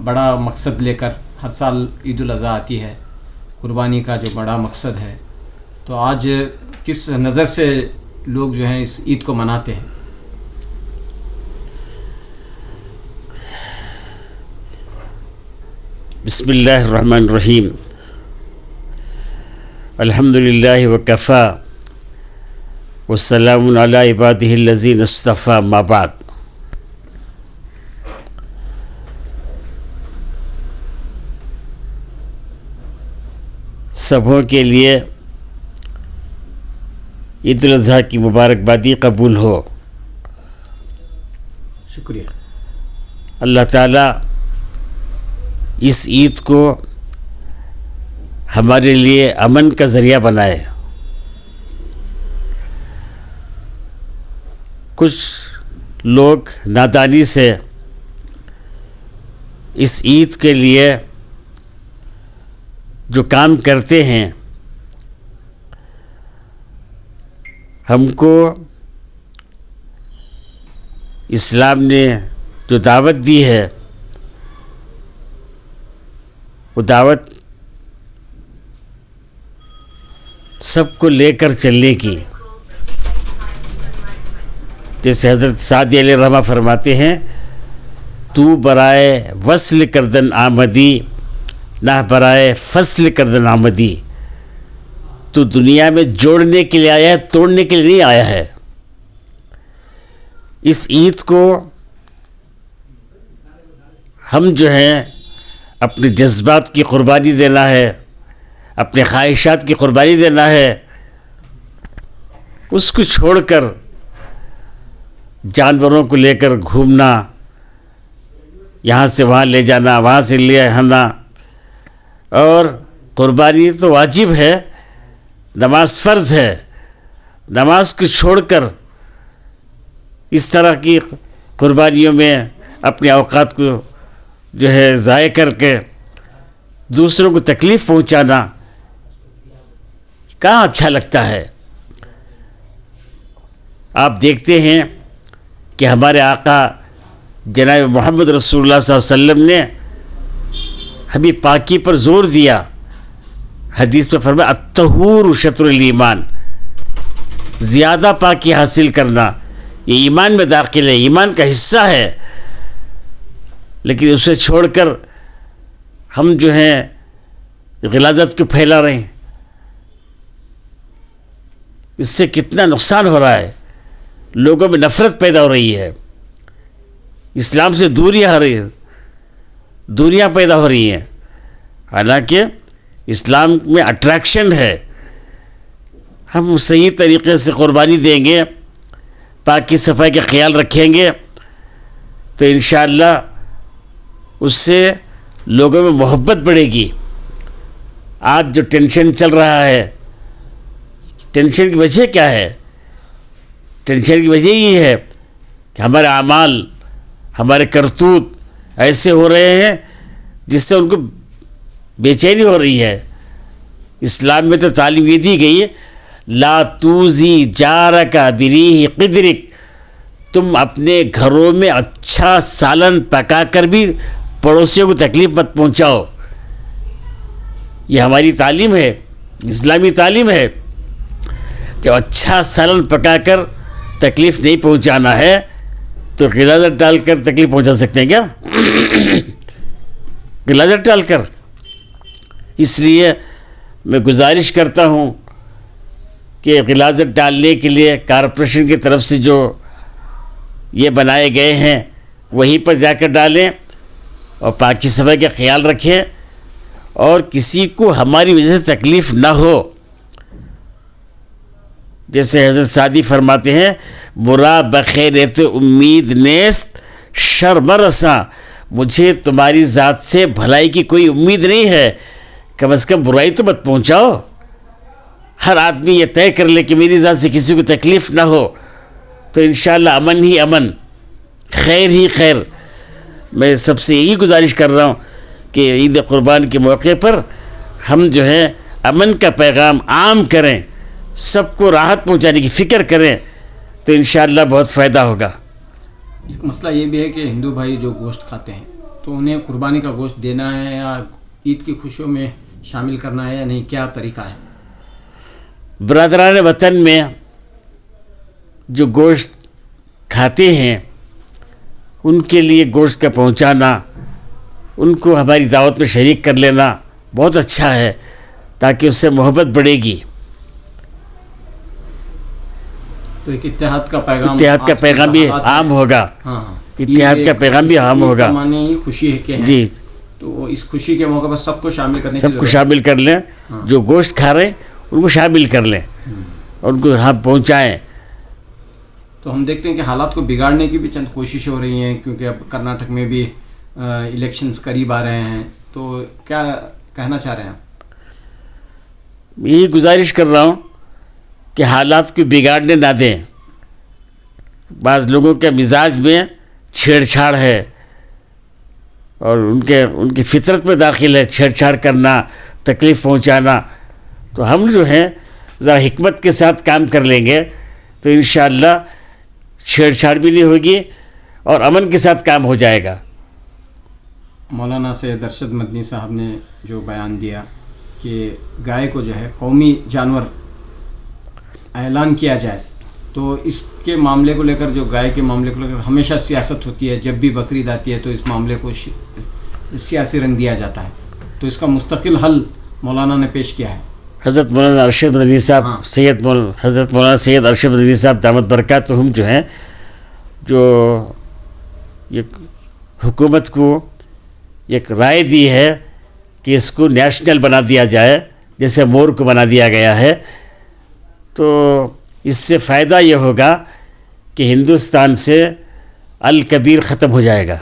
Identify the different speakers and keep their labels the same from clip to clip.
Speaker 1: بڑا مقصد لے کر ہر سال عید الاضحیٰ آتی ہے، قربانی کا جو بڑا مقصد ہے، تو آج کس نظر سے لوگ جو ہیں اس عید کو مناتے ہیں؟
Speaker 2: بسم اللہ الرحمن الرحیم، الحمد للہ وکفا والسلام علی عبادہ الذین اصطفیٰ، ما بعد۔ سبوں کے لیے عید الاضحیٰ کی مبارکبادی قبول ہو۔
Speaker 1: شکریہ۔
Speaker 2: اللہ تعالیٰ اس عید کو ہمارے لیے امن کا ذریعہ بنائے۔ کچھ لوگ نادانی سے اس عید کے لیے جو کام کرتے ہیں، ہم کو اسلام نے جو دعوت دی ہے، وہ دعوت سب کو لے کر چلنے کی، جیسے حضرت سعدی علیہ الرحمہ فرماتے ہیں، تو برائے وصل کردن آمدی، نہ برائے فصل کردن آمدی۔ تو دنیا میں جوڑنے کے لیے آیا ہے، توڑنے کے لیے نہیں آیا ہے۔ اس عید کو ہم جو ہیں اپنے جذبات کی قربانی دینا ہے، اپنے خواہشات کی قربانی دینا ہے، اس کو چھوڑ کر جانوروں کو لے کر گھومنا، یہاں سے وہاں لے جانا، وہاں سے لے آنا، اور قربانی تو واجب ہے، نماز فرض ہے، نماز کو چھوڑ کر اس طرح کی قربانیوں میں اپنے اوقات کو جو ہے ضائع کر کے دوسروں کو تکلیف پہنچانا کہاں اچھا لگتا ہے۔ آپ دیکھتے ہیں کہ ہمارے آقا جناب محمد رسول اللہ صلی اللہ علیہ وسلم نے ہمیں پاکی پر زور دیا۔ حدیث میں فرمایا الطہور شطر الایمان، زیادہ پاکی حاصل کرنا یہ ایمان میں داخل ہے، ایمان کا حصہ ہے۔ لیکن اسے چھوڑ کر ہم جو ہیں غلاظت کو پھیلا رہے ہیں، اس سے کتنا نقصان ہو رہا ہے، لوگوں میں نفرت پیدا ہو رہی ہے، اسلام سے دوریاں پیدا ہو رہی ہیں۔ حالانکہ اسلام میں اٹریکشن ہے، ہم صحیح طریقے سے قربانی دیں گے، پاکی صفائی کا خیال رکھیں گے، تو انشاءاللہ اس سے لوگوں میں محبت بڑھے گی۔ آج جو ٹینشن چل رہا ہے، ٹینشن کی وجہ کیا ہے؟ ٹینشن کی وجہ یہ ہے کہ ہمارے اعمال، ہمارے کرتوت ایسے ہو رہے ہیں جس سے ان کو بے چینی ہو رہی ہے۔ اسلام میں تو تعلیم یہ دی گئی ہے، لا توزی جارک بریح قدرک، تم اپنے گھروں میں اچھا سالن پکا کر بھی پڑوسیوں کو تکلیف مت پہنچاؤ۔ یہ ہماری تعلیم ہے، اسلامی تعلیم ہے کہ اچھا سالن پکا کر تکلیف نہیں پہنچانا ہے، تو غلاظت ڈال کر تکلیف پہنچا سکتے ہیں کیا؟ غلاظت ڈال کر۔ اس لیے میں گزارش کرتا ہوں کہ غلاظت ڈالنے کے لیے کارپوریشن کی طرف سے جو یہ بنائے گئے ہیں وہیں پر جا کر ڈالیں، اور پاکی صفائی کا خیال رکھیں، اور کسی کو ہماری وجہ سے تکلیف نہ ہو۔ جیسے حضرت سعدی فرماتے ہیں، مرا بخیرت امید نیست شرم رساں، مجھے تمہاری ذات سے بھلائی کی کوئی امید نہیں ہے، کم از کم برائی تو مت پہنچاؤ۔ ہر آدمی یہ طے کر لے کہ میری ذات سے کسی کو تکلیف نہ ہو، تو انشاءاللہ امن ہی امن، خیر ہی خیر۔ میں سب سے یہی گزارش کر رہا ہوں کہ عید قربان کے موقع پر ہم جو ہے امن کا پیغام عام کریں، سب کو راحت پہنچانے کی فکر کریں، تو انشاءاللہ بہت فائدہ ہوگا۔
Speaker 1: ایک مسئلہ یہ بھی ہے کہ ہندو بھائی جو گوشت کھاتے ہیں تو انہیں قربانی کا گوشت دینا ہے یا عید کی خوشیوں میں شامل کرنا ہے یا نہیں، کیا طریقہ ہے؟
Speaker 2: برادران وطن میں جو گوشت کھاتے ہیں ان کے لیے گوشت کا پہنچانا، ان کو ہماری دعوت میں شریک کر لینا بہت اچھا ہے، تاکہ اس سے محبت بڑھے گی.
Speaker 1: تو ایک اتحاد کا پیغام،
Speaker 2: اتحاد کا پیغام بھی عام ہوگا.
Speaker 1: ہاں
Speaker 2: اتحاد کا پیغام بھی عام ہوگا.
Speaker 1: معنی خوشی ہے کہ
Speaker 2: جی،
Speaker 1: تو اس خوشی کے موقع پر سب کو شامل کرنے کی
Speaker 2: سب کو شامل کر لیں. جو گوشت کھا رہے ہیں ان کو شامل کر لیں اور ان کو یہاں پہنچائیں.
Speaker 1: تو ہم دیکھتے ہیں کہ حالات کو بگاڑنے کی بھی چند کوششیں ہو رہی ہیں، کیونکہ اب کرناٹک میں بھی الیکشنز قریب آ رہے ہیں. تو کیا کہنا چاہ رہے ہیں آپ؟
Speaker 2: یہی گزارش کر رہا ہوں کہ حالات کو بگاڑنے نہ دیں. بعض لوگوں کے مزاج میں چھیڑ چھاڑ ہے اور ان کی فطرت میں داخل ہے چھیڑ چھاڑ کرنا، تکلیف پہنچانا. تو ہم جو ہیں ذرا حکمت کے ساتھ کام کر لیں گے تو انشاءاللہ چھیڑ چھاڑ بھی نہیں ہوگی اور امن کے ساتھ کام ہو جائے گا.
Speaker 1: مولانا سید ارشد مدنی صاحب نے جو بیان دیا کہ گائے کو جو ہے قومی جانور اعلان کیا جائے، تو اس کے معاملے کو لے کر، جو گائے کے معاملے کو لے کر ہمیشہ سیاست ہوتی ہے. جب بھی بقرعید آتی ہے تو اس معاملے کو سیاسی رنگ دیا جاتا ہے. تو اس کا مستقل حل مولانا نے پیش کیا ہے.
Speaker 2: حضرت مولانا ارشد مدنی صاحب، حضرت مولانا سید ارشد مدنی صاحب دامت برکاتہم جو ہیں، جو یہ حکومت کو ایک رائے دی ہے کہ اس کو نیشنل بنا دیا جائے، جیسے مور کو بنا دیا گیا ہے. تو اس سے فائدہ یہ ہوگا کہ ہندوستان سے الکبیر ختم ہو جائے گا.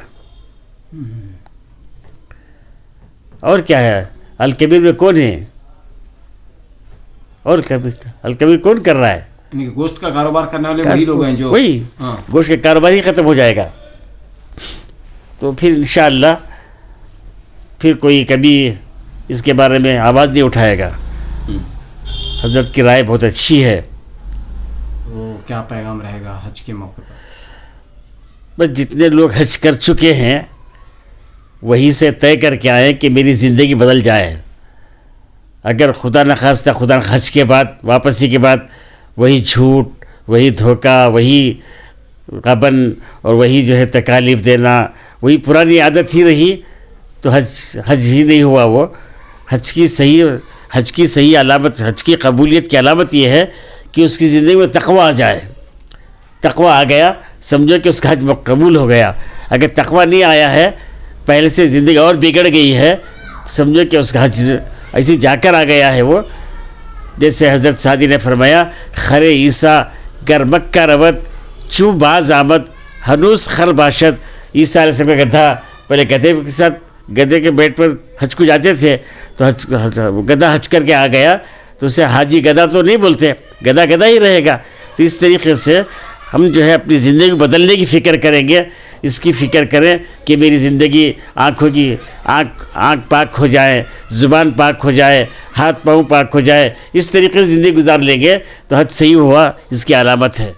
Speaker 2: اور کیا ہے؟ الکبیر میں کون ہے؟ اور الکبیر کون کر رہا ہے؟
Speaker 1: یعنی کہ گوشت کا کاروبار کرنے والے وہی لوگ ہیں جو
Speaker 2: وہی گوشت کا کاروبار ہی ختم ہو جائے گا. تو پھر انشاءاللہ پھر کوئی کبھی اس کے بارے میں آواز نہیں اٹھائے گا. حضرت کی رائے بہت اچھی ہے.
Speaker 1: وہ کیا پیغام رہے گا حج کے موقع پر؟
Speaker 2: بس جتنے لوگ حج کر چکے ہیں وہی سے طے کر کے آئیں کہ میری زندگی بدل جائے. اگر خدا نخواستہ حج کے بعد، واپسی کے بعد وہی جھوٹ، وہی دھوکہ، وہی غبن اور وہی جو ہے تکالیف دینا، وہی پرانی عادت ہی رہی تو حج ہی نہیں ہوا. وہ حج کی صحیح علامت، حج کی قبولیت کی علامت یہ ہے کہ اس کی زندگی میں تقویٰ آ جائے. تقویٰ آ گیا سمجھو کہ اس کا حج قبول ہو گیا. اگر تقویٰ نہیں آیا ہے، پہلے سے زندگی اور بگڑ گئی ہے، سمجھو کہ اس کا حج ایسے جا کر آ گیا ہے. وہ جیسے حضرت سعدی نے فرمایا، خر عیسیٰ گر مکہ روت چو باز آمد ہنوس خر باشد. عیسیٰ علیہ السلام کا گدھا، پہلے گدھے کے ساتھ، گدھے کے بیٹ پر حج کو جاتے تھے تو گدھا حج کر کے آ گیا تو اسے حاجی گدھا تو نہیں بولتے، گدھا گدھا ہی رہے گا. تو اس طریقے سے ہم جو ہے اپنی زندگی بدلنے کی فکر کریں گے. اس کی فکر کریں کہ میری زندگی آنکھ پاک ہو جائے، زبان پاک ہو جائے، ہاتھ پاؤں پاک ہو جائے. اس طریقے سے زندگی گزار لیں گے تو حج صحیح ہوا، اس کی علامت ہے.